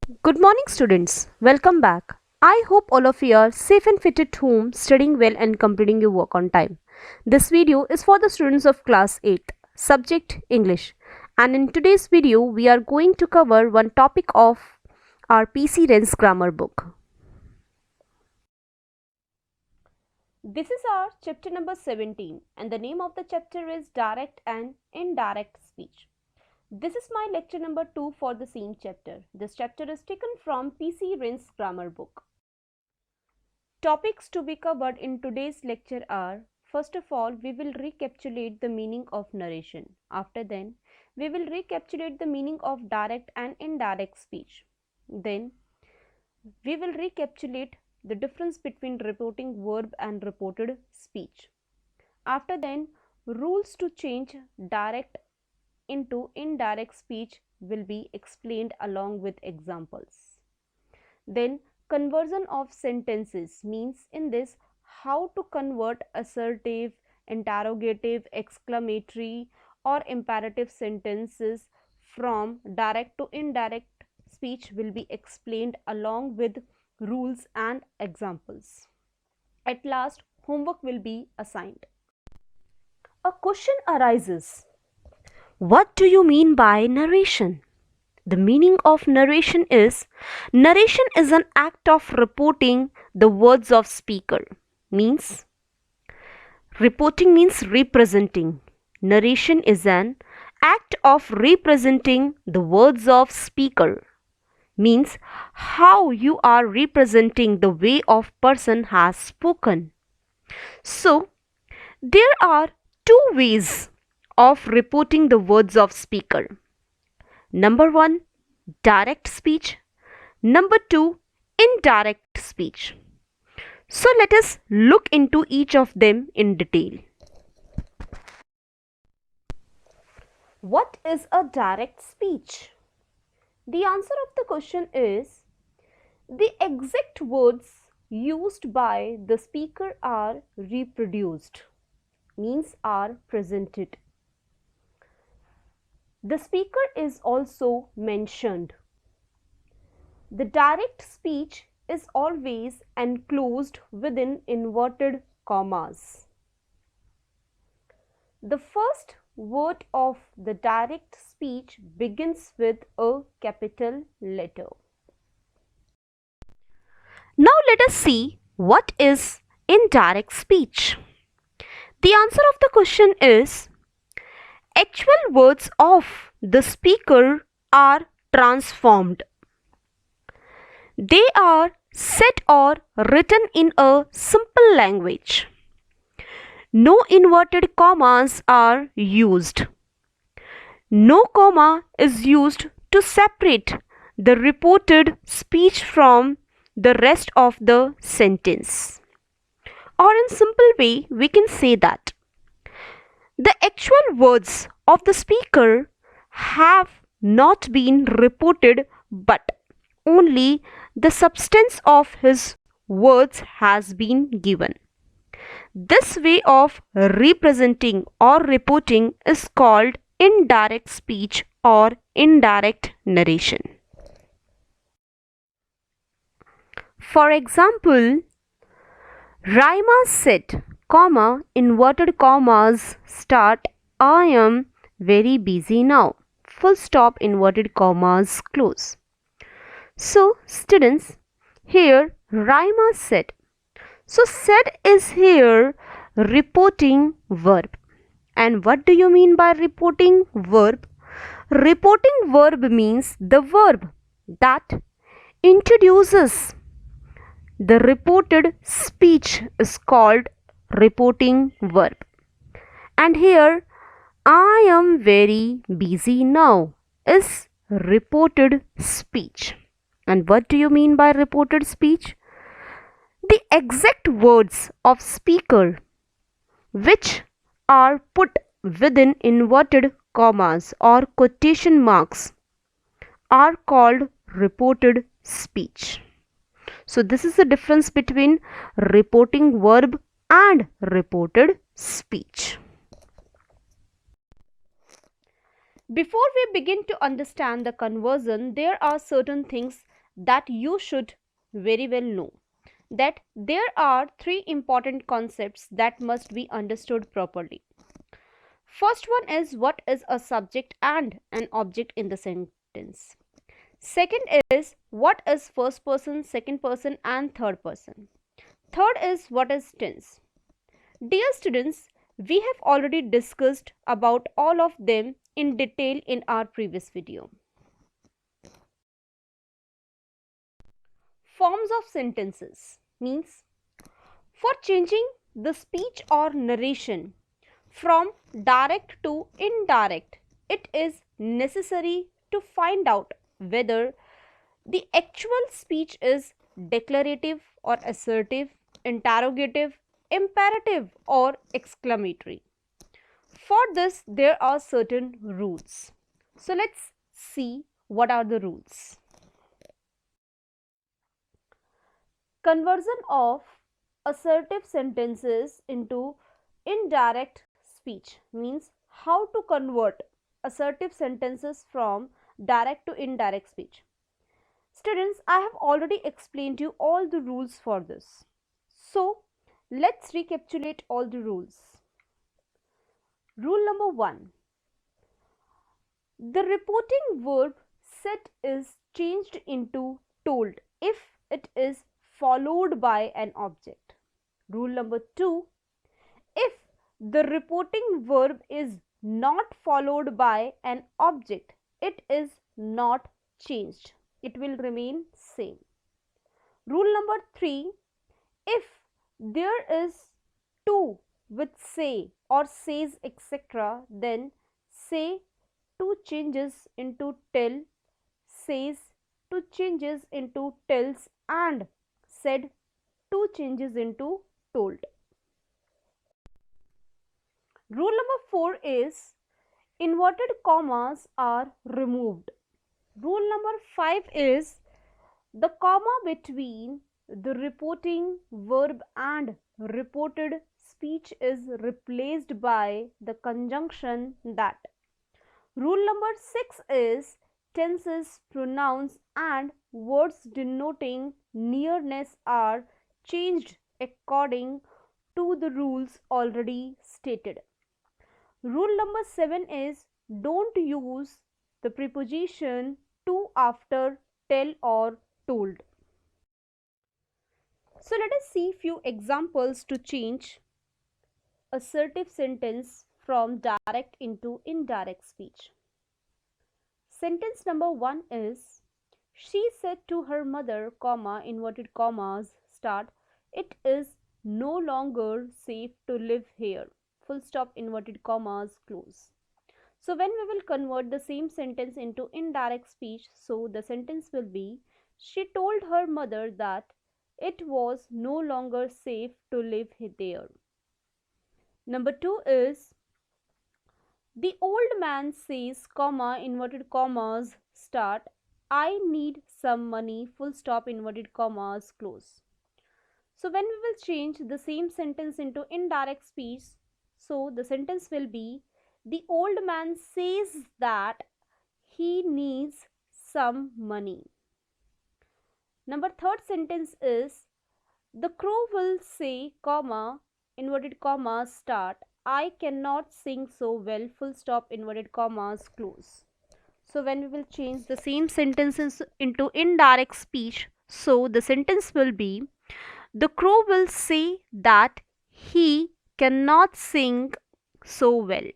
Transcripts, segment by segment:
Good morning, students. Welcome back. I hope all of you are safe and fit at home, studying well, and completing your work on time. This video is for the students of class 8, subject English. And in today's video, we are going to cover one topic of our PC Wren's grammar book. This is our chapter number 17, and the name of the chapter is Direct and Indirect Speech. This is my lecture number 2 for the same chapter. This chapter is taken from PC Wren's grammar book. Topics to be covered in today's lecture are: first of all, we will recapitulate the meaning of narration. After then, we will recapitulate the meaning of direct and indirect speech. Then, we will recapitulate the difference between reporting verb and reported speech. After then, rules to change direct into indirect speech will be explained along with examples. Then conversion of sentences means in this how to convert assertive, interrogative, exclamatory or imperative sentences from direct to indirect speech will be explained along with rules and examples. At last, homework will be assigned. A question arises: what do you mean by narration? The meaning of narration is an act of reporting the words of speaker. Reporting means representing. Narration is an act of representing the words of speaker. Means how you are representing the way of person has spoken. So there are two ways of reporting the words of speaker. Number 1, direct speech. Number 2, indirect speech. So let us look into each of them in detail. What is a direct speech? The answer of the question is the exact words used by the speaker are reproduced, means are presented. The speaker is also mentioned. The direct speech is always enclosed within inverted commas. The first word of the direct speech begins with a capital letter. Now let us see what is indirect speech. The answer of the question is actual words of the speaker are transformed. They are said or written in a simple language. No inverted commas are used. No comma is used to separate the reported speech from the rest of the sentence. Or in simple way, we can say that the actual words of the speaker have not been reported, but only the substance of his words has been given. This way of representing or reporting is called indirect speech or indirect narration. For example, Raima said, comma, inverted commas start, I am very busy now. Full stop, inverted commas close. So students, here Raima said. So said is here reporting verb. And what do you mean by reporting verb? Reporting verb means the verb that introduces the reported speech is called reporting verb. And here I am very busy now is reported speech. And what do you mean by reported speech? The exact words of speaker which are put within inverted commas or quotation marks are called reported speech. So this is the difference between reporting verb and reported speech. Before we begin to understand the conversion, there are certain things that you should very well know, that there are three important concepts that must be understood properly. First one is what is a subject and an object in the sentence. Second is what is first person, second person and third person. Third is what is tense. Dear students, we have already discussed about all of them in detail in our previous video. Forms of sentences means for changing the speech or narration from direct to indirect, it is necessary to find out whether the actual speech is declarative or assertive, interrogative, imperative or exclamatory. For this, there are certain rules. So let's see what are the rules. Conversion of assertive sentences into indirect speech means how to convert assertive sentences from direct to indirect speech. Students, I have already explained you all the rules for this. So, let's recapitulate all the rules. Rule number 1. The reporting verb said is changed into told if it is followed by an object. Rule number 2. If the reporting verb is not followed by an object, it is not changed. It will remain same. Rule number 3. If there is to with say or says etc., then say to changes into tell, says to changes into tells and said to changes into told. Rule number 4 is inverted commas are removed. Rule number 5 is the comma between the reporting verb and reported speech is replaced by the conjunction that. Rule number 6 is tenses, pronouns and words denoting nearness are changed according to the rules already stated. Rule number 7 is don't use the preposition to after tell or told. So let us see few examples to change assertive sentence from direct into indirect speech. Sentence number 1 is she said to her mother, comma, inverted commas, start, it is no longer safe to live here, full stop, inverted commas, close. So when we will convert the same sentence into indirect speech, so the sentence will be she told her mother that it was no longer safe to live there. Number 2 is the old man says, comma, inverted commas, start, I need some money, full stop, inverted commas, close. So when we will change the same sentence into indirect speech, so the sentence will be the old man says that he needs some money. Number third sentence is the crow will say, comma, inverted commas, start, I cannot sing so well, full stop, inverted commas, close. So when we will change the same sentences into indirect speech, so the sentence will be the crow will say that he cannot sing so well.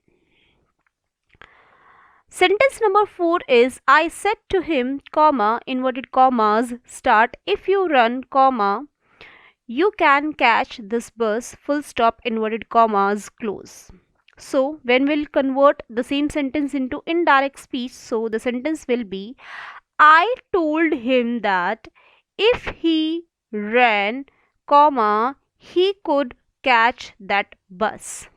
Sentence number 4 is I said to him, comma, inverted commas, start, if you run, comma, you can catch this bus, full stop, inverted commas, close. So when we'll convert the same sentence into indirect speech, so the sentence will be I told him that if he ran, comma, he could catch that bus.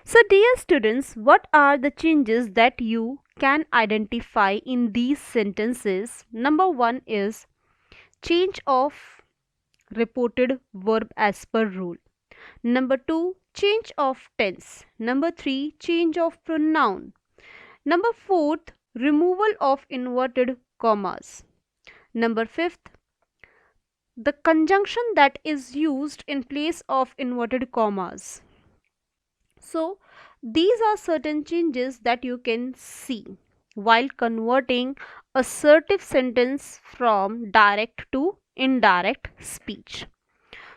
So dear students, what are the changes that you can identify in these sentences? Number 1 is change of reported verb as per rule. Number 2, change of tense. Number 3, change of pronoun. Number 4, removal of inverted commas. Number 5, the conjunction that is used in place of inverted commas. So these are certain changes that you can see while converting assertive sentence from direct to indirect speech.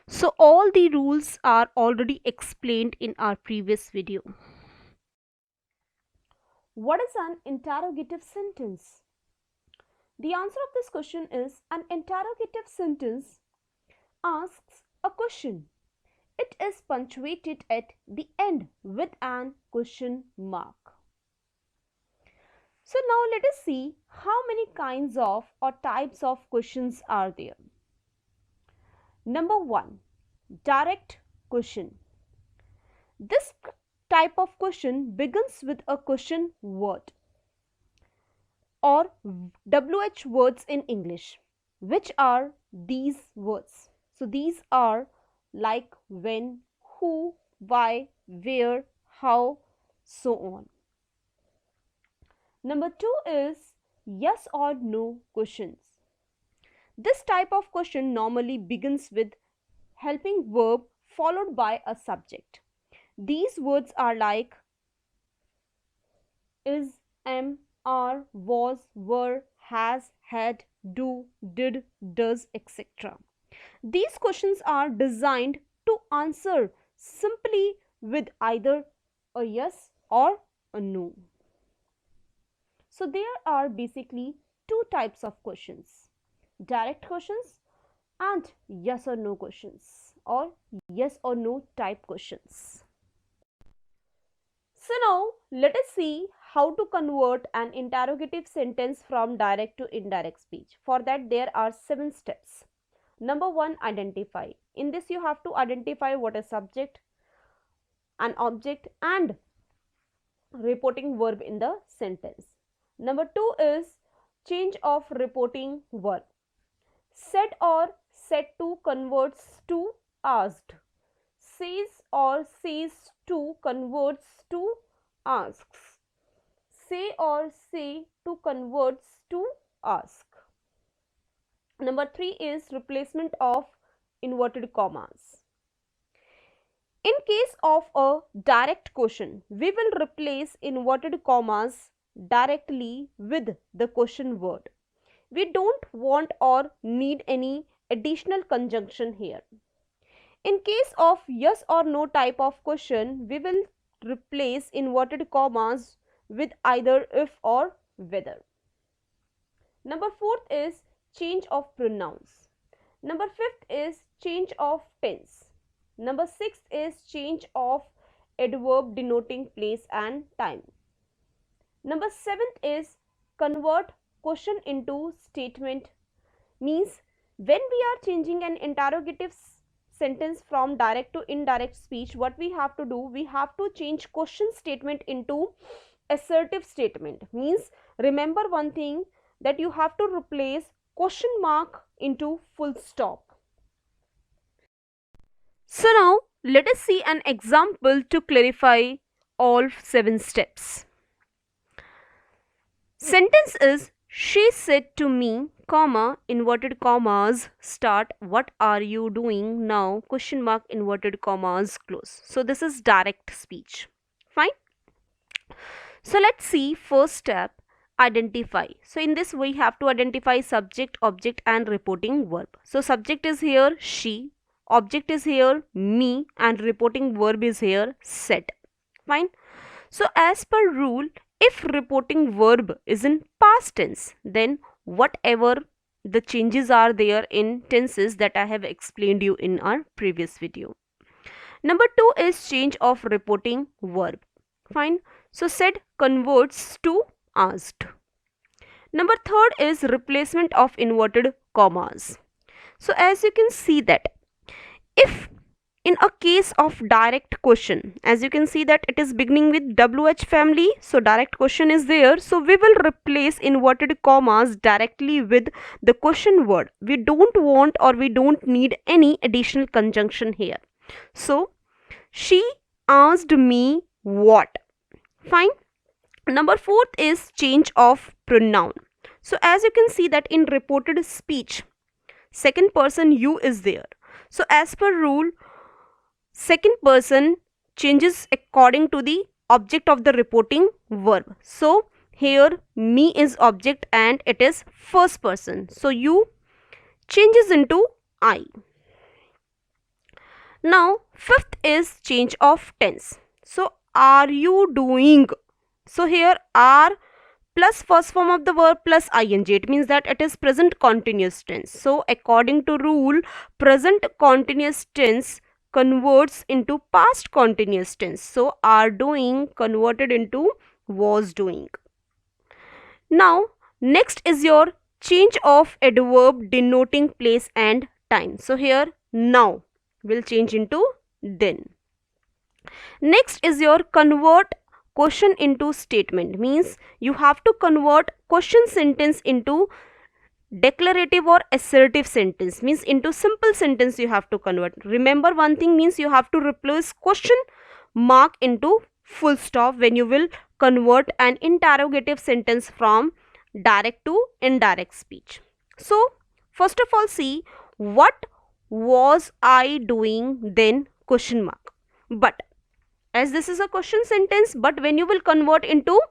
So all the rules are already explained in our previous video. What is an interrogative sentence? The answer of this question is an interrogative sentence asks a question. It is punctuated at the end with an question mark. So now let us see how many kinds of or types of questions are there. Number 1, direct question. This type of question begins with a question word or WH words in English. Which are these words? So these are like when, who, why, where, how, so on. Number 2 is yes or no questions. This type of question normally begins with helping verb followed by a subject. These words are like is, am, are, was, were, has, had, do, did, does, etc. These questions are designed to answer simply with either a yes or a no. So there are basically two types of questions: direct questions and yes or no questions, or yes or no type questions. So now let us see how to convert an interrogative sentence from direct to indirect speech. For that there are 7 steps. Number 1, identify. In this you have to identify what is subject, an object and reporting verb in the sentence. Number 2 is change of reporting verb. Said or said to converts to asked. Says or says to converts to asks. Say or say to converts to ask. Number 3 is replacement of inverted commas. In case of a direct question, we will replace inverted commas directly with the question word. We don't want or need any additional conjunction here. In case of yes or no type of question, we will replace inverted commas with either if or whether. Number 4th is change of pronouns. Number 5th is change of tense. Number 6th is change of adverb denoting place and time. Number 7th is convert question into statement. Means when we are changing an interrogative sentence from direct to indirect speech, what we have to do, we have to change question statement into assertive statement. Means remember one thing, that you have to replace question mark into full stop. So now let us see an example to clarify all 7 steps. Sentence is she said to me, comma, inverted commas, start, what are you doing now, question mark, inverted commas, close. So this is direct speech. Fine. So let's see first step, identify. So in this we have to identify subject, object and reporting verb. So subject is here she, object is here me and reporting verb is here said. Fine. So as per rule, if reporting verb is in past tense, then whatever the changes are there in tenses that I have explained you in our previous video. Number 2 is change of reporting verb. Fine. So said converts to asked. Number 3rd is replacement of inverted commas. So as you can see that if in a case of direct question, as you can see that it is beginning with WH family, so direct question is there, so we will replace inverted commas directly with the question word. We don't want or we don't need any additional conjunction here. So she asked me what. Fine. Number 4th is change of pronoun. So as you can see that in reported speech, second person you is there. So as per rule, second person changes according to the object of the reporting verb. So here me is object and it is first person. So you changes into I. Now fifth is change of tense. So are you doing? So here are plus first form of the verb plus ing. It means that it is present continuous tense. So according to rule, present continuous tense converts into past continuous tense. So are doing converted into was doing. Now next is your change of adverb denoting place and time. So here now will change into then. Next is your convert question into statement, means you have to convert question sentence into declarative or assertive sentence, means into simple sentence you have to convert. Remember one thing, means you have to replace question mark into full stop when you will convert an interrogative sentence from direct to indirect speech. So first of all, see what was I doing then question mark. But as this is a question sentence, but when you will convert into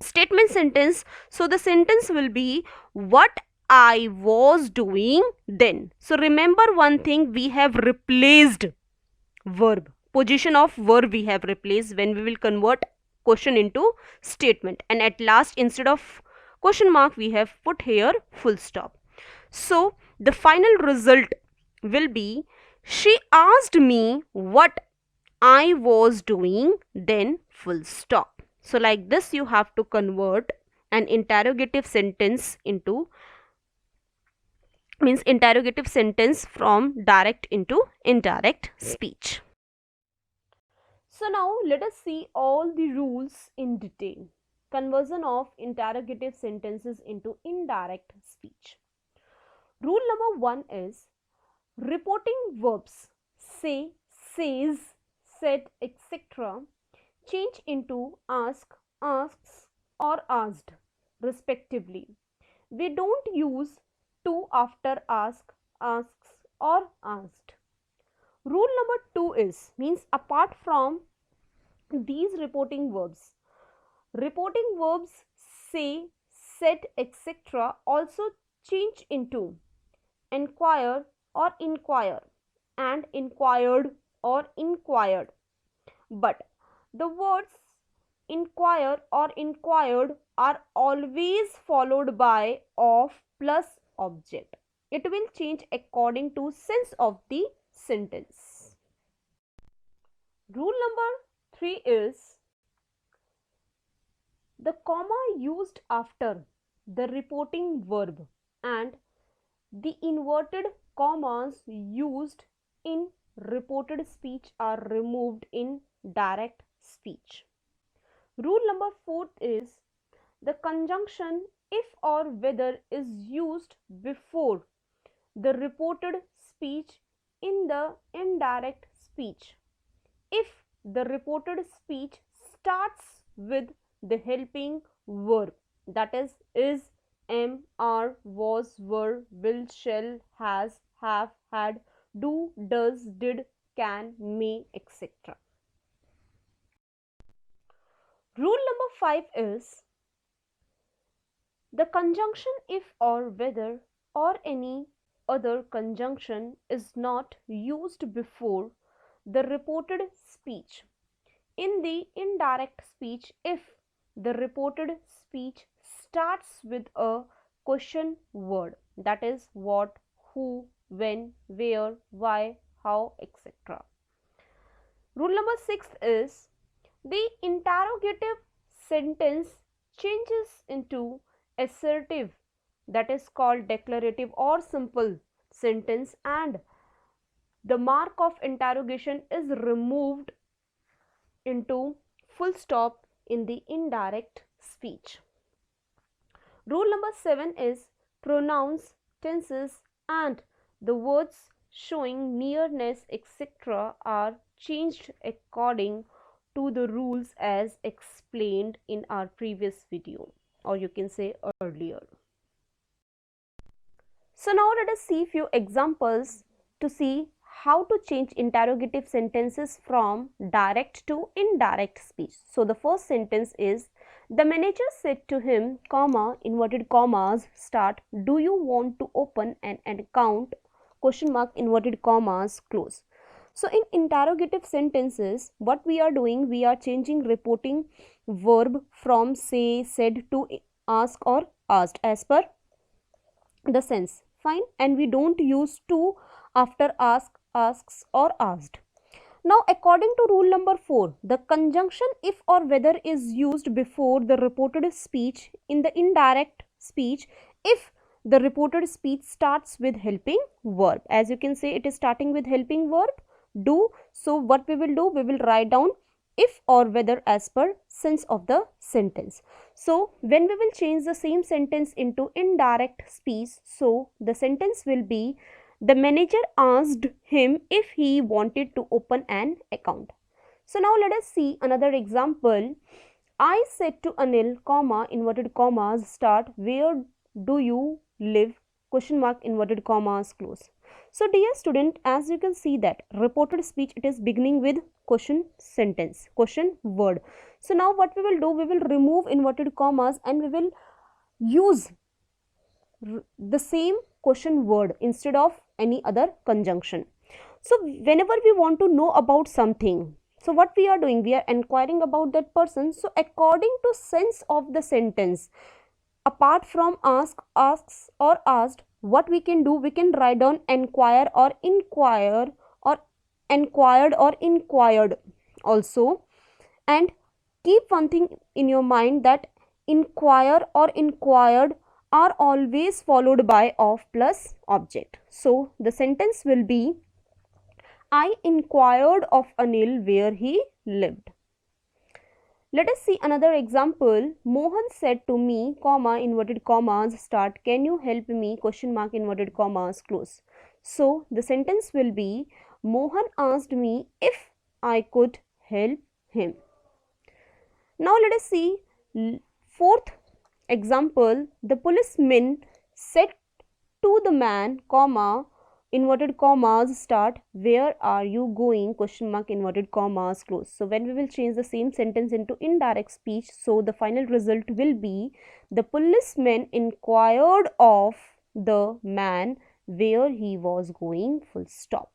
statement sentence, so the sentence will be what I was doing then. So remember one thing, we have replaced verb, position of verb we have replaced when we will convert question into statement, and at last instead of question mark we have put here full stop. So the final result will be she asked me what I was doing then full stop. So like this you have to convert an interrogative sentence into, means interrogative sentence from direct into indirect speech. So now let us see all the rules in detail. Conversion of interrogative sentences into indirect speech. Rule number 1 is reporting verbs say, says, said, etc. change into ask, asks or asked respectively. We don't use to after ask, asks or asked. Rule number 2 is, means apart from these reporting verbs say, said, etc. also change into enquire or inquire and inquired or inquired. But the words inquire or inquired are always followed by of plus object. It will change according to sense of the sentence. Rule number 3 is the comma used after the reporting verb and the inverted commas used in reported speech are removed in direct speech. Rule number 4 is the conjunction if or whether is used before the reported speech in the indirect speech if the reported speech starts with the helping verb, that is, am, are, was, were, will, shall, has, have, had, do, does, did, can, may, etc. Rule number 5 is the conjunction if or whether or any other conjunction is not used before the reported speech in the indirect speech if the reported speech starts with a question word, that is what, who, when, where, why, how, etc. Rule number 6 is the interrogative sentence changes into assertive, that is called declarative or simple sentence, and the mark of interrogation is removed into full stop in the indirect speech. Rule number 7 is pronouns, tenses and the words showing nearness etc. are changed according to the rules as explained in our previous video. or you can say earlier. So now let us see few examples to see how to change interrogative sentences from direct to indirect speech. So the first sentence is, the manager said to him, comma, inverted commas, start, do you want to open an account, question mark, inverted commas, close. So in interrogative sentences, what we are doing, we are changing reporting verb from say, said to ask or asked as per the sense. Fine. And we don't use to after ask, asks or asked. Now according to rule number 4, the conjunction if or whether is used before the reported speech in the indirect speech if the reported speech starts with helping verb. As you can say, it is starting with helping verb do. So what we will do, we will write down if or whether as per sense of the sentence. So when we will change the same sentence into indirect speech, so the sentence will be, the manager asked him if he wanted to open an account. So now let us see another example. I said to Anil, comma, inverted commas, start, where do you live, question mark, inverted commas, close. So dear student, as you can see that reported speech, it is beginning with question sentence, question word. So now what we will do, we will remove inverted commas and we will use the same question word instead of any other conjunction. So whenever we want to know about something, so what we are doing, we are inquiring about that person. So according to sense of the sentence, apart from ask, asks or asked, what we can do, we can write down inquire or inquire or inquired or inquired also. And keep one thing in your mind, that inquire or inquired are always followed by of plus object. So the sentence will be, I inquired of Anil where he lived. Let us see another example. Mohan said to me, comma, inverted commas, start, can you help me, question mark, inverted commas, close. So the sentence will be, Mohan asked me if I could help him. Now let us see fourth example. The policeman said to the man, comma, inverted commas, start, where are you going, question mark, inverted commas, close. So when we will change the same sentence into indirect speech, so the final result will be, the policeman inquired of the man where he was going, full stop.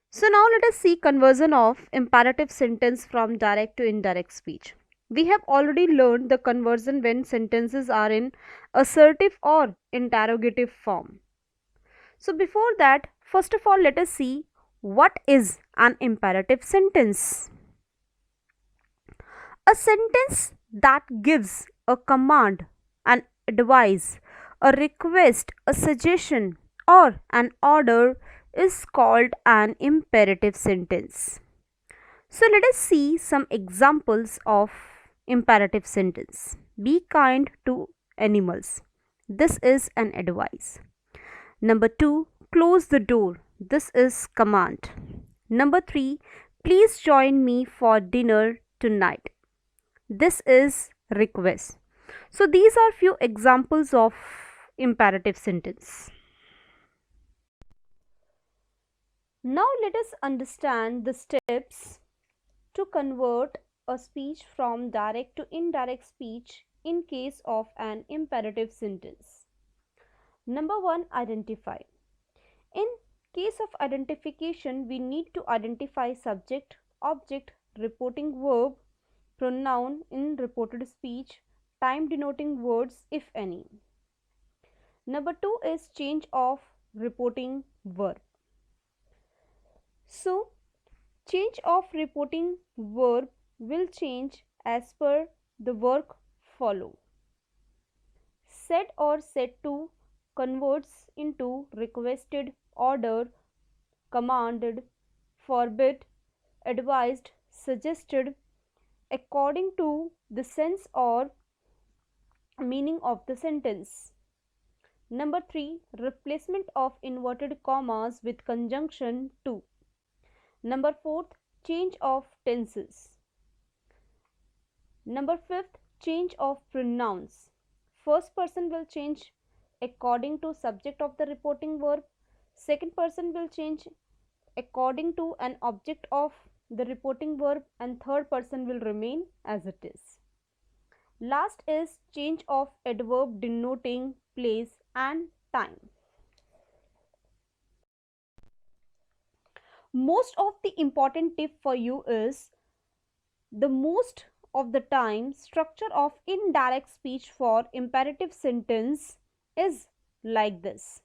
So now let us see conversion of imperative sentence from direct to indirect speech. We have already learned the conversion when sentences are in assertive or interrogative form. So before that, first of all, let us see what is an imperative sentence. A sentence that gives a command, an advice, a request, a suggestion, or an order is called an imperative sentence. So let us see some examples of imperative sentence. Be kind to animals. This is an advice. Number 2, close the door. This is command. Number 3, please join me for dinner tonight. This is request. So these are few examples of imperative sentence. Now let us understand the steps to convert a speech from direct to indirect speech in case of an imperative sentence. Number 1, identify. In case of identification, we need to identify subject, object, reporting verb, pronoun in reported speech, time denoting words if any. Number 2 is change of reporting verb. So change of reporting verb will change as per the work follow. Said or said to converts into requested, ordered, commanded, forbid, advised, suggested according to the sense or meaning of the sentence. Number 3, replacement of inverted commas with conjunction to. Number 4, change of tenses. Number 5, change of pronouns. First person will change according to subject of the reporting verb. Second person will change according to an object of the reporting verb, and third person will remain as it is. Last is change of adverb denoting place and time. Most of the important tip for you is the most of the time structure of indirect speech for imperative sentence is like this: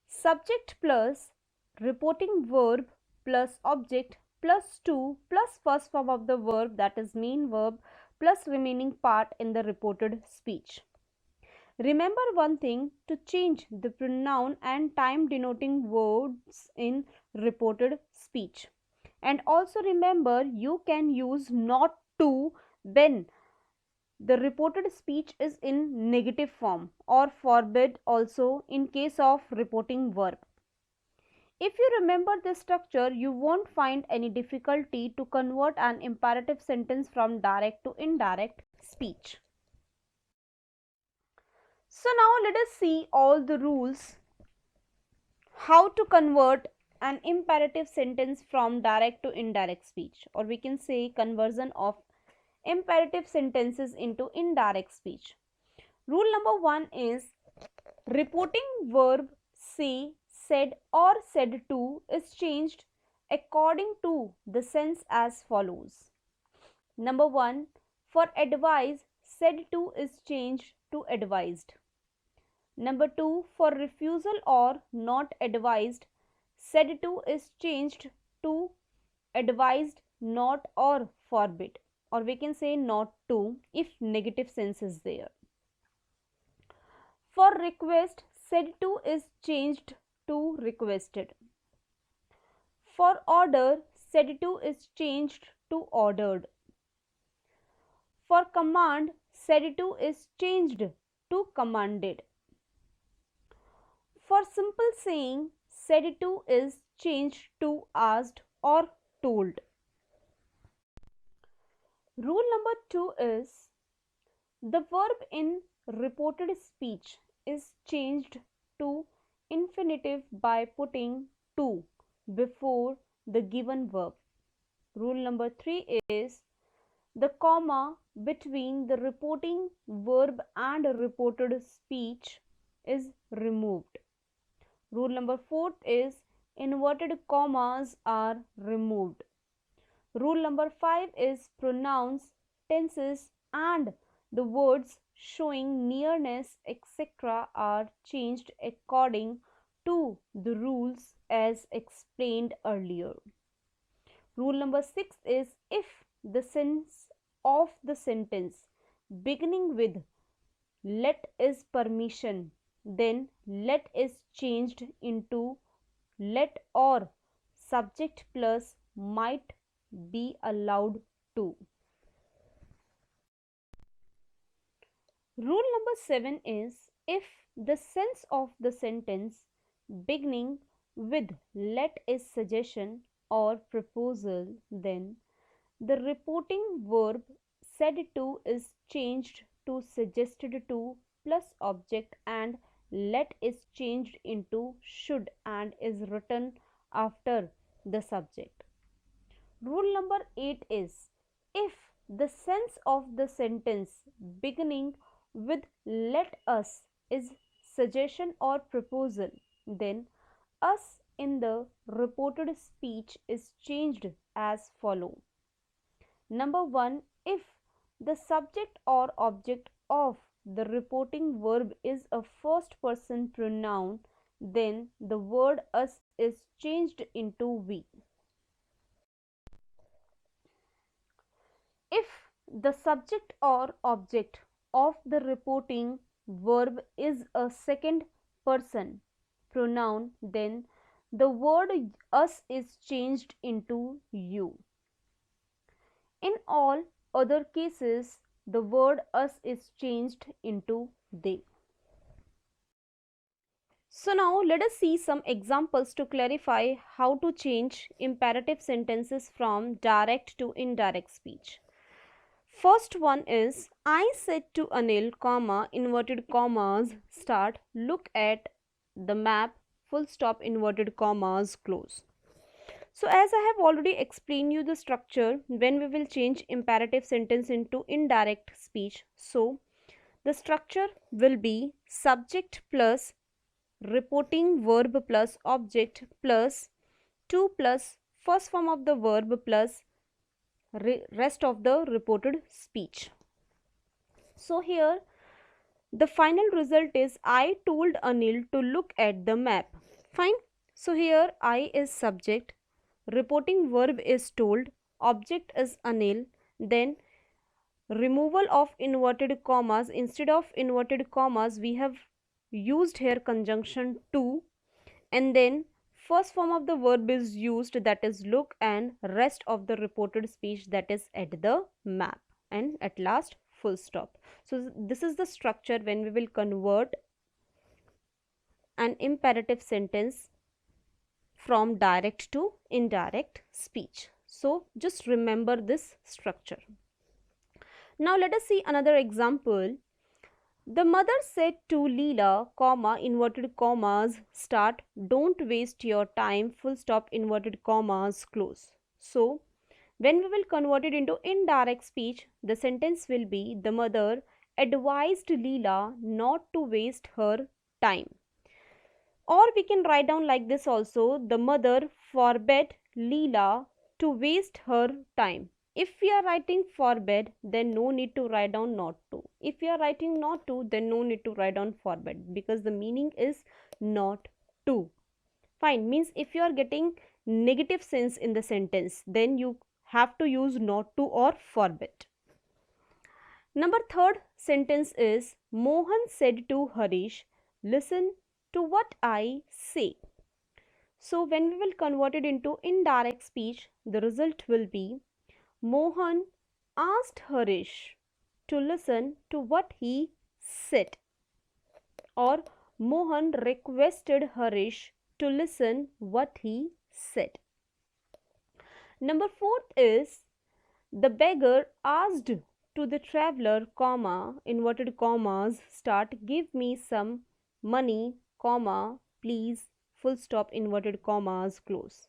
subject plus reporting verb plus object plus to plus first form of the verb, that is main verb, plus remaining part in the reported speech. Remember one thing: to change the pronoun and time denoting words in reported speech. And also remember, you can use not to when the reported speech is in negative form, or forbid also in case of reporting verb. If you remember this structure, you won't find any difficulty to convert an imperative sentence from direct to indirect speech. So now let us see all the rules how to convert an imperative sentence from direct to indirect speech, or we can say conversion of imperative sentences into indirect speech. Rule number 1 is reporting verb say, said or said to is changed according to the sense as follows. Number 1, for advise, said to is changed to advised. Number 2, for refusal or not advised, said to is changed to advised, not or forbid, or we can say not to if negative sense is there. For request, said to is changed to requested. For order, said to is changed to ordered. For command, said to is changed to commanded. For simple saying, said to is changed to asked or told. Rule number 2 is the verb in reported speech is changed to infinitive by putting to before the given verb. Rule number 3 is the comma between the reporting verb and reported speech is removed. Rule number 4 is inverted commas are removed. Rule number 5 is pronouns, tenses and the words showing nearness etc. are changed according to the rules as explained earlier. Rule number 6 is if the sense of the sentence beginning with let is permission, then let is changed into let or subject plus might be allowed to. Rule number 7 is if the sense of the sentence beginning with let is suggestion or proposal, then the reporting verb said to is changed to suggested to plus object and let is changed into should and is written after the subject. Rule number 8 is if the sense of the sentence beginning with let us is suggestion or proposal, then us in the reported speech is changed as follow. Number 1, if the subject or object of the reporting verb is a first person pronoun, then the word us is changed into we. If the subject or object of the reporting verb is a second person pronoun, then the word us is changed into you. In all other cases, the word us is changed into they. So now let us see some examples to clarify how to change imperative sentences from direct to indirect speech. First one is, I said to Anil, comma, inverted commas, start, look at the map, full stop, inverted commas, close. So as I have already explained you the structure when we will change imperative sentence into indirect speech. So the structure will be subject plus reporting verb plus object plus to plus first form of the verb plus rest of the reported speech. So here the final result is, I told Anil to look at the map. Fine. So here I is subject, reporting verb is told, object is Anil, then removal of inverted commas. Instead of inverted commas we have used here conjunction to, and then first form of the verb is used, that is look, and rest of the reported speech, that is at the map, and at last full stop. So this is the structure when we will convert an imperative sentence from direct to indirect speech. So just remember this structure. Now let us see another example. The mother said to Leela, comma, inverted commas, start, don't waste your time, full stop, inverted commas, close. So when we will convert it into indirect speech, the sentence will be, the mother advised Leela not to waste her time. Or we can write down like this also, the mother forbade Leela to waste her time. If we are writing forbade, then no need to write down not to. If we are writing not to, then no need to write down forbade, because the meaning is not to. Fine, means if you are getting negative sense in the sentence, then you have to use not to or forbid. Number third sentence is, Mohan said to Harish, listen to what I say. So when we will convert it into indirect speech, the result will be, Mohan asked Harish to listen to what he said, or Mohan requested Harish to listen what he said. Number fourth is, the beggar asked to the traveler, comma, inverted commas, start, give me some money, comma, please, full stop, inverted commas, close.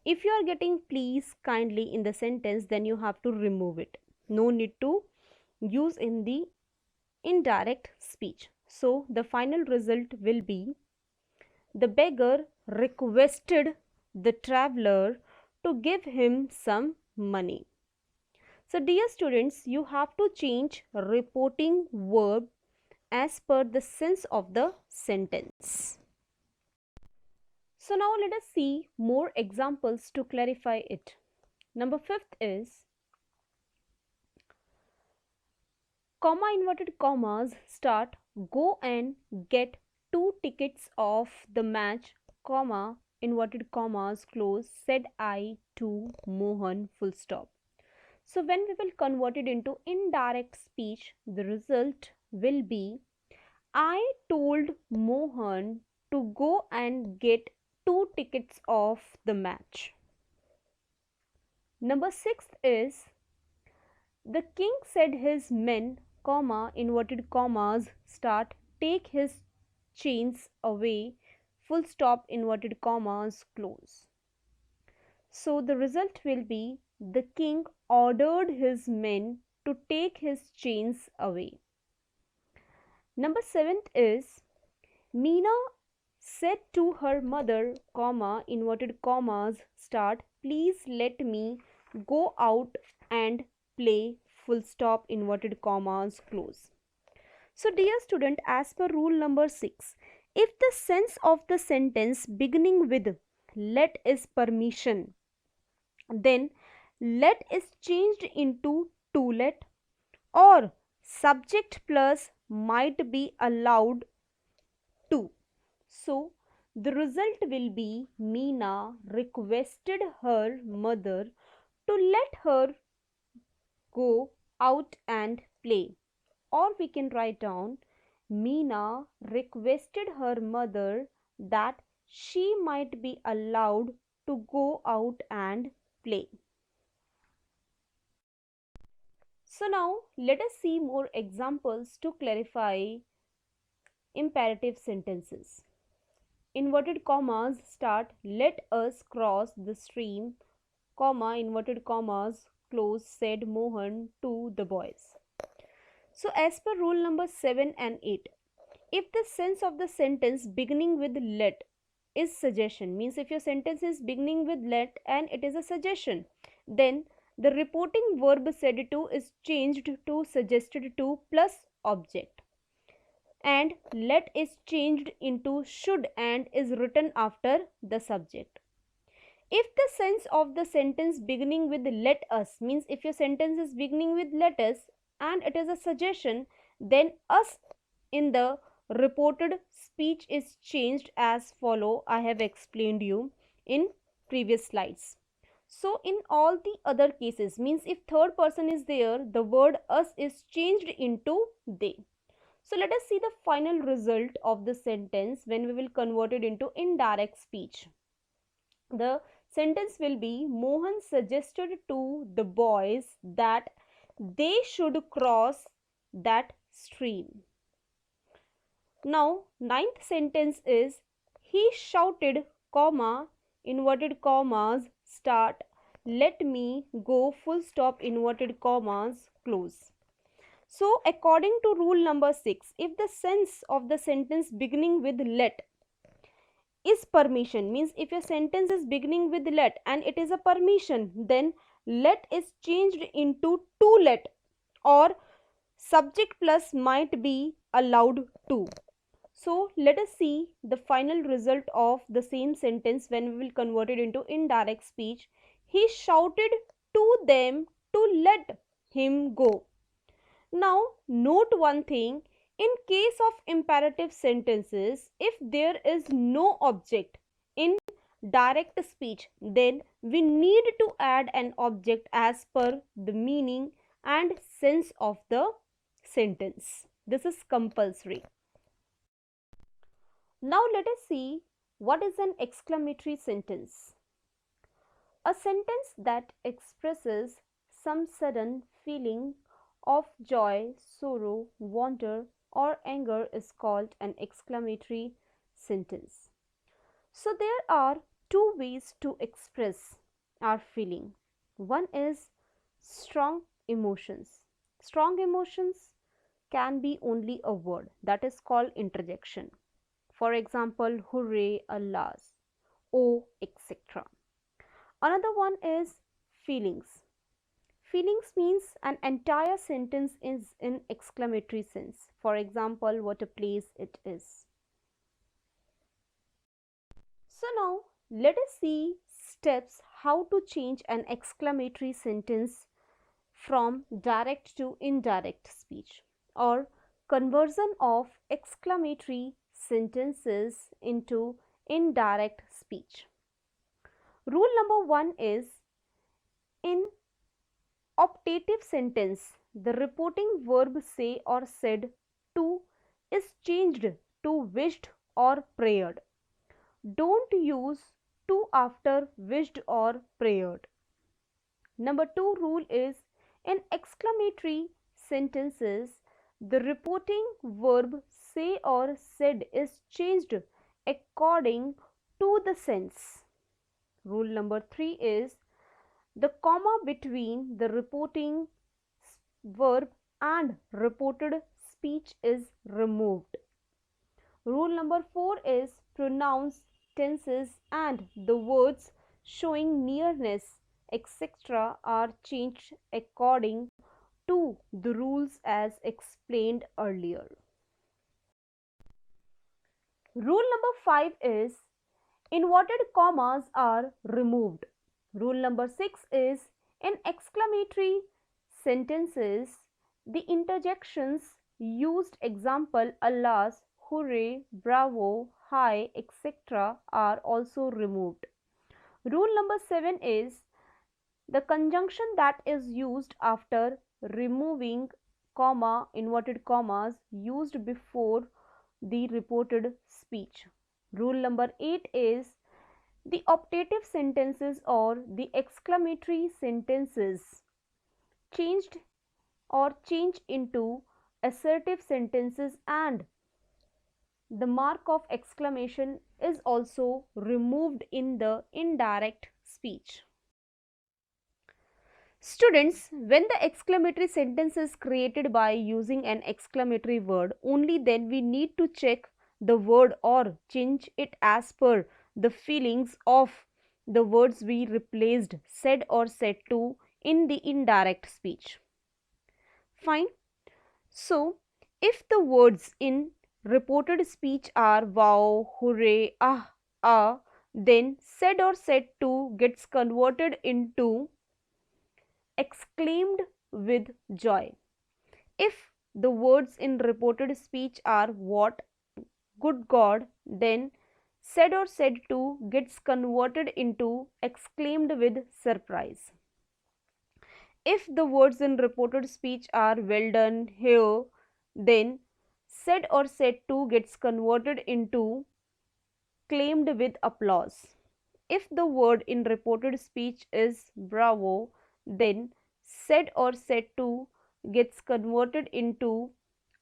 If you are getting please, kindly in the sentence, then you have to remove it. No need to use in the indirect speech. So the final result will be, the beggar requested the traveler to give him some money. So dear students, you have to change reporting verb as per the sense of the sentence. So now let us see more examples to clarify it. Number fifth is, comma, inverted commas, start, go and get 2 tickets of the match, comma, inverted commas, close, said I to Mohan, full stop. So when we will convert it into indirect speech, the result will be, I told Mohan to go and get 2 tickets of the match. Number 6 is, the king said his men, comma, inverted commas, start, take his chains away, full stop, inverted commas, close. So the result will be, the king ordered his men to take his chains away. Number 7 is, Meena said to her mother, comma, inverted commas, start, please let me go out and play, full stop, inverted commas, close. So dear student, as per rule number 6, if the sense of the sentence beginning with let is permission, then let is changed into to let, or subject plus might be allowed to. So the result will be, Meena requested her mother to let her go out and play. Or we can write down, Meena requested her mother that she might be allowed to go out and play. So now let us see more examples to clarify imperative sentences. Inverted commas start, let us cross the stream, comma, inverted commas, close, said Mohan to the boys. So as per rule number 7 and 8, if the sense of the sentence beginning with let is suggestion, means if your sentence is beginning with let and it is a suggestion, then the reporting verb said to is changed to suggested to plus object, and let is changed into should and is written after the subject. If the sense of the sentence beginning with let us, means if your sentence is beginning with let us and it is a suggestion, then us in the reported speech is changed as follow. I have explained you in previous slides. So in all the other cases, means if third person is there, the word us is changed into they. So let us see the final result of the sentence when we will convert it into indirect speech. The sentence will be, Mohan suggested to the boys that they should cross that stream. Now ninth sentence is, he shouted, comma, inverted commas, start, let me go, full stop, inverted commas, close. So according to rule number 6, if the sense of the sentence beginning with let is permission, means if your sentence is beginning with let and it is a permission, then let is changed into to let, or subject plus might be allowed to. So let us see the final result of the same sentence when we will convert it into indirect speech. He shouted to them to let him go. Now note one thing, in case of imperative sentences, if there is no object in direct speech, then we need to add an object as per the meaning and sense of the sentence. This is compulsory. Now let us see what is an exclamatory sentence. A sentence that expresses some sudden feeling of joy, sorrow, wonder or anger is called an exclamatory sentence. So there are two ways to express our feeling. One is strong emotions. Strong emotions can be only a word, that is called interjection. For example, hooray, alas, oh, etc. Another one is feelings. Feelings means an entire sentence is in exclamatory sense. For example, what a place it is. So now let us see steps how to change an exclamatory sentence from direct to indirect speech, or conversion of exclamatory sentences into indirect speech. Rule number 1 is, in optative sentence, the reporting verb say or said to is changed to wished or prayed. Don't use to after wished or prayed. Number 2 rule is, in exclamatory sentences, the reporting verb say or said is changed according to the sense. Rule number 3 is, the comma between the reporting verb and reported speech is removed. Rule number 4 is, pronouns, tenses and the words showing nearness, etc. are changed according to the rules as explained earlier. Rule number 5 is, inverted commas are removed. Rule number 6 is, in exclamatory sentences, the interjections used, example, alas, hooray, bravo, hi, etc. are also removed. Rule number 7 is, the conjunction that is used after removing comma, inverted commas used before the reported speech. Rule number 8 is, the optative sentences or the exclamatory sentences changed or change into assertive sentences, and the mark of exclamation is also removed in the indirect speech. Students, when the exclamatory sentence is created by using an exclamatory word, only then we need to check the word or change it as per the feelings of the words we replaced, said or said to in the indirect speech. Fine. So, if the words in reported speech are wow, hooray, then said or said to gets converted into exclaimed with joy. If the words in reported speech are what, good God, then said or said to gets converted into exclaimed with surprise. If the words in reported speech are well done, here, then said or said to gets converted into claimed with applause. If the word in reported speech is bravo, then said or said to gets converted into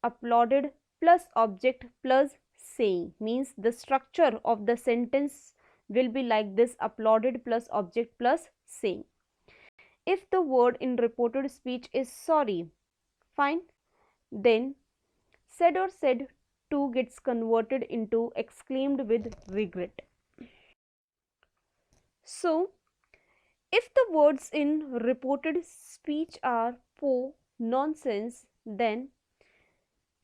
applauded plus object plus saying, means the structure of the sentence will be like this: applauded plus object plus saying. If the word in reported speech is sorry, fine, then said or said to gets converted into exclaimed with regret. So, if the words in reported speech are po, nonsense, then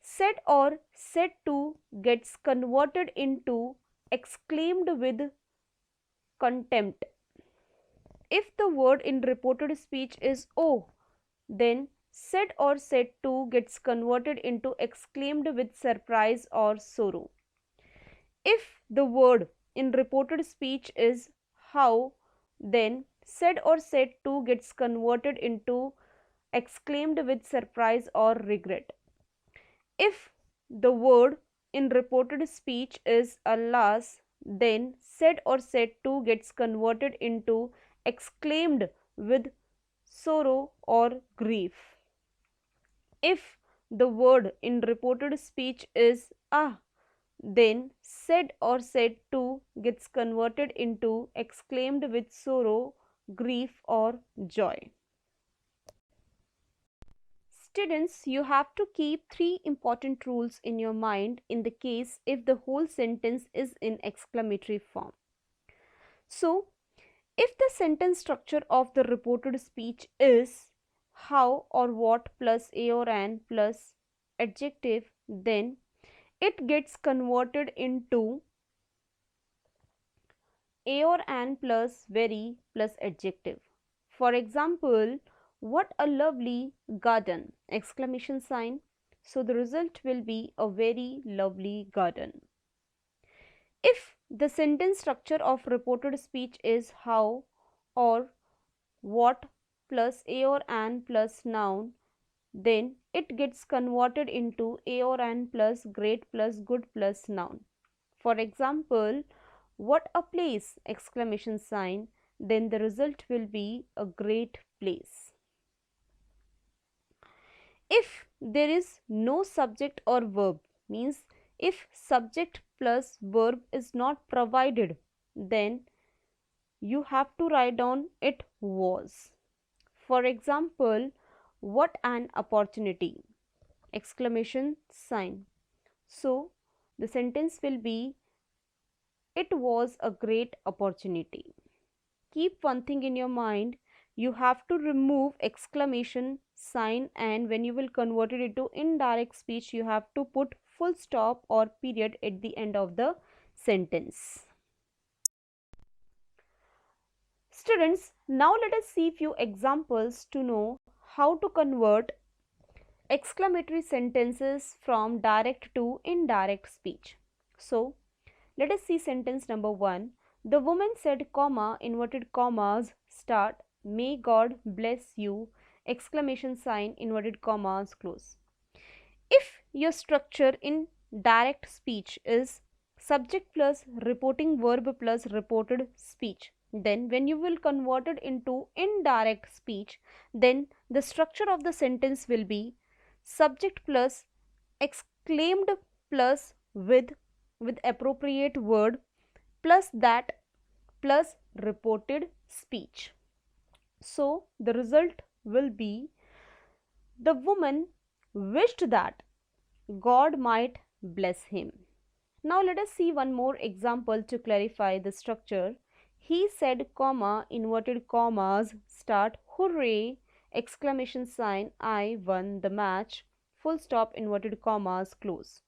said or said to gets converted into exclaimed with contempt. If the word in reported speech is oh, then said or said to gets converted into exclaimed with surprise or sorrow. If the word in reported speech is how, then said or said to gets converted into exclaimed with surprise or regret. If the word in reported speech is alas, then said or said to gets converted into exclaimed with sorrow or grief. If the word in reported speech is then said or said to gets converted into exclaimed with sorrow, grief or joy. Students, you have to keep 3 important rules in your mind in the case if the whole sentence is in exclamatory form. So, if the sentence structure of the reported speech is how or what plus a or an plus adjective, then it gets converted into a or an plus very plus adjective. For example, what a lovely garden! Exclamation sign. So the result will be a very lovely garden. If the sentence structure of reported speech is how or what plus a or an plus noun, then it gets converted into a or an plus great plus good plus noun. For example, what a place! Exclamation sign. Then the result will be a great place. If there is no subject or verb, means if subject plus verb is not provided, then you have to write down it was. For example, what an opportunity! Exclamation sign. So the sentence will be it was a great opportunity. Keep one thing in your mind, you have to remove exclamation sign, and when you will convert it into indirect speech, you have to put full stop or period at the end of the sentence. Students, now let us see few examples to know how to convert exclamatory sentences from direct to indirect speech. So, let us see sentence number 1. The woman said, comma, inverted commas, start, may God bless you, exclamation sign, inverted commas, close. If your structure in direct speech is subject plus reporting verb plus reported speech, Then when you will convert it into indirect speech, then the structure of the sentence will be subject plus exclaimed plus with appropriate word plus that plus reported speech. So the result will be the woman wished that God might bless him. Now let us see one more example to clarify the structure. He said, comma, inverted commas, start, hooray, exclamation sign, I won the match, full stop, inverted commas, close.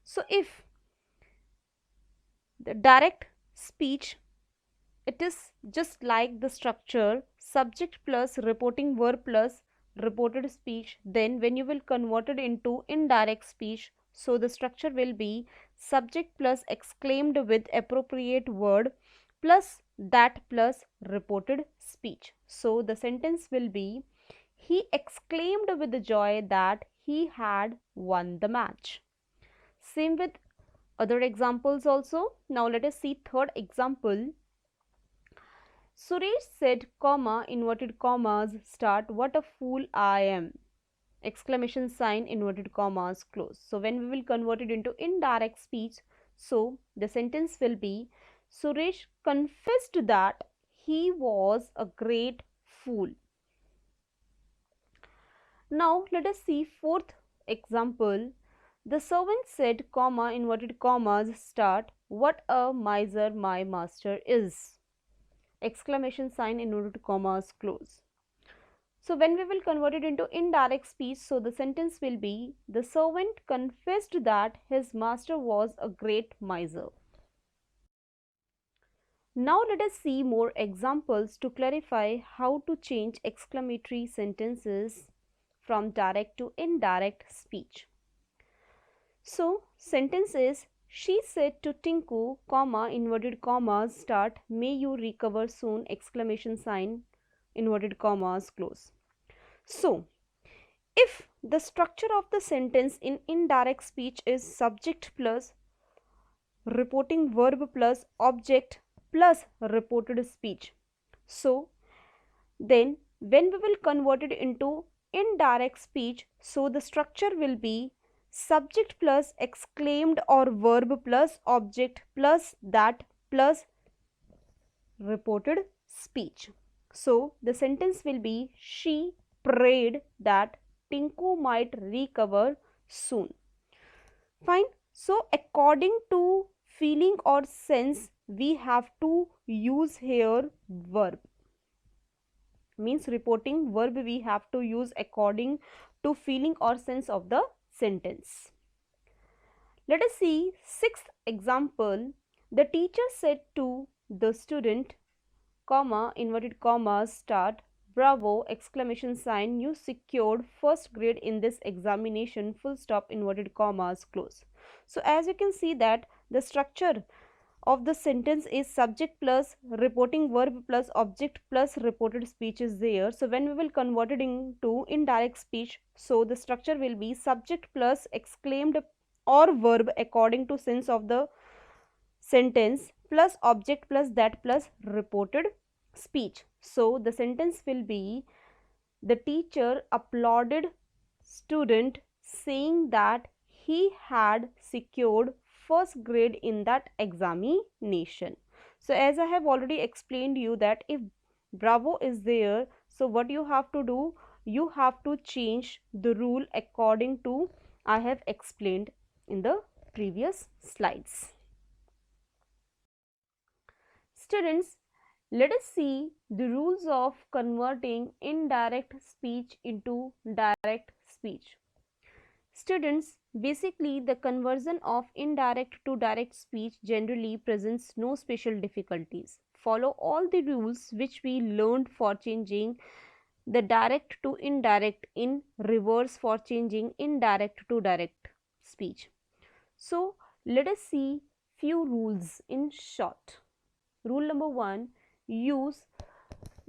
So if the direct speech, it is just like the structure subject plus reporting verb plus reported speech. Then when you will convert it into indirect speech, so the structure will be subject plus exclaimed with appropriate word plus that plus reported speech. So the sentence will be, he exclaimed with joy that he had won the match. Same with other examples also. Now let us see third example. Suresh said, comma, inverted commas, start, what a fool I am, exclamation sign, inverted commas, close. So when we will convert it into indirect speech, so the sentence will be, Suresh confessed that he was a great fool. Now let us see fourth example. The servant said, comma, inverted commas, start, what a miser my master is, exclamation sign, inverted commas, close. So when we will convert it into indirect speech, so the sentence will be, the servant confessed that his master was a great miser. Now let us see more examples to clarify how to change exclamatory sentences from direct to indirect speech. So sentence is, she said to Tinku, comma, inverted commas, start, may you recover soon, exclamation sign, inverted commas, close. So if the structure of the sentence in indirect speech is subject plus reporting verb plus object plus reported speech, so then when we will convert it into indirect speech, so the structure will be subject plus exclaimed or verb plus object plus that plus reported speech. So the sentence will be, she prayed that Tinku might recover soon. Fine. So according to feeling or sense, we have to use here verb. Means reporting verb we have to use according to feeling or sense of the sentence. Let us see sixth example. The teacher said to the student, comma, inverted commas, start, bravo, exclamation sign, you secured first grade in this examination, full stop, inverted commas, close. So as you can see that the structure of the sentence is subject plus reporting verb plus object plus reported speech is there. So when we will convert it into indirect speech, so the structure will be subject plus exclaimed or verb according to sense of the sentence plus object plus that plus reported speech. So the sentence will be, the teacher applauded student saying that he had secured first grade in that examination. So as I have already explained you that if bravo is there, so what you have to do, you have to change the rule according to I have explained in the previous slides. Students, let us see the rules of converting indirect speech into direct speech. Students, basically the conversion of indirect to direct speech generally presents no special difficulties. Follow all the rules which we learned for changing the direct to indirect in reverse for changing indirect to direct speech. So let us see few rules in short. Rule number 1, use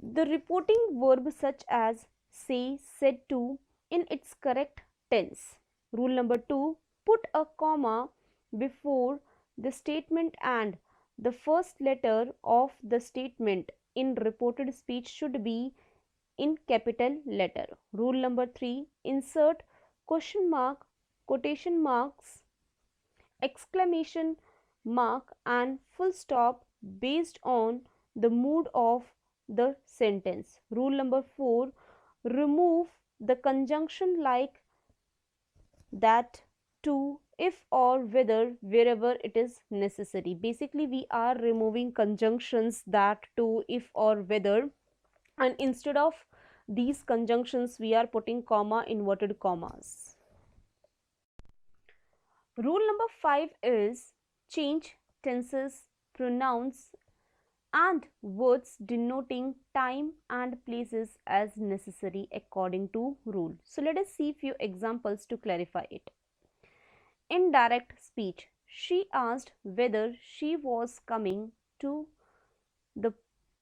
the reporting verb such as say, said to in its correct tense. Rule number 2, put a comma before the statement and the first letter of the statement in reported speech should be in capital letter. Rule number 3, insert question mark, quotation marks, exclamation mark and full stop based on the mood of the sentence. Rule number 4, remove the conjunction like, that, to, if or whether wherever it is necessary. Basically we are removing conjunctions that, to, if or whether, and instead of these conjunctions we are putting comma, inverted commas. Rule number 5 is change tenses, pronouns and words denoting time and places as necessary according to rule. So let us see few examples to clarify it. Indirect speech. She asked whether she was coming to the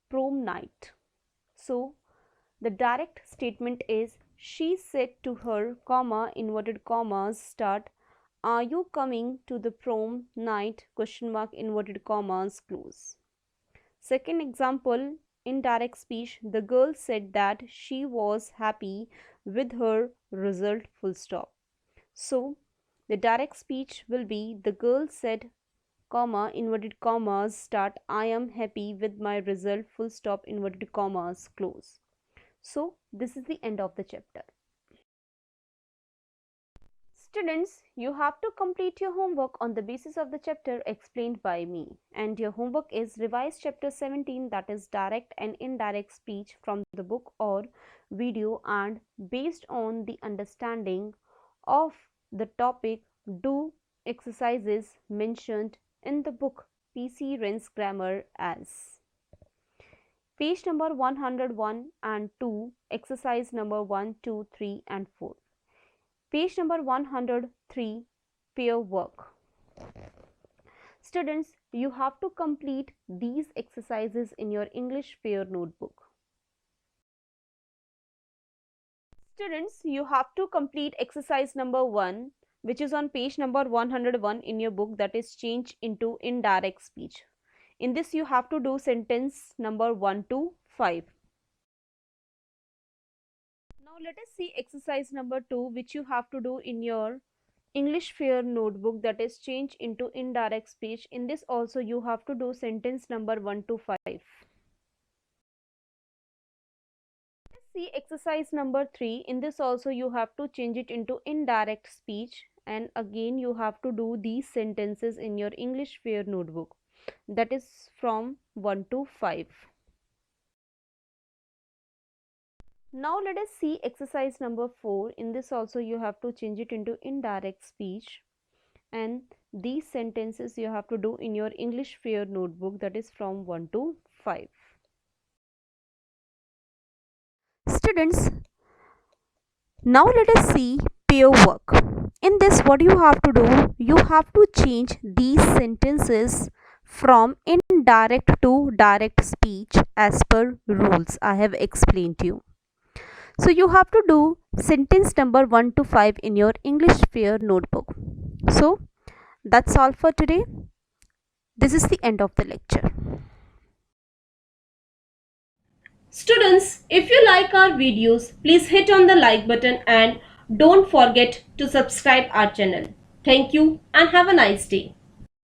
prom night. So the direct statement is, she said to her, comma, inverted commas, start, are you coming to the prom night, question mark, inverted commas, close. Second example, indirect speech. The girl said that she was happy with her result, full stop. So the direct speech will be, the girl said, comma, inverted commas, start, I am happy with my result, full stop, inverted commas, close. So this is the end of the chapter. Students, you have to complete your homework on the basis of the chapter explained by me, and your homework is revise chapter 17, that is direct and indirect speech, from the book or video, and based on the understanding of the topic, do exercises mentioned in the book PC Wren's Grammar as page number 101 and 2, exercise number 1, 2, 3 and 4. Page number 103, pair work. Students, you have to complete these exercises in your English pair notebook. Students, you have to complete exercise number 1, which is on page number 101 in your book, that is change into indirect speech. In this you have to do sentence number 1 to 5. Now let us see exercise number 2, which you have to do in your English fair notebook, that is change into indirect speech. In this also you have to do sentence number 1 to 5. Let's see exercise number 3. In this also you have to change it into indirect speech, and again you have to do these sentences in your English fair notebook, that is from 1 to 5. Now let us see exercise number 4. In this also you have to change it into indirect speech, and these sentences you have to do in your English fair notebook, that is from 1 to 5. Students, now let us see pair work. In this what you have to do, you have to change these sentences from indirect to direct speech as per rules I have explained to you. So you have to do sentence number 1 to 5 in your English fair notebook. So that's all for today. This is the end of the lecture. Students, if you like our videos, please hit on the like button and don't forget to subscribe our channel. Thank you and have a nice day.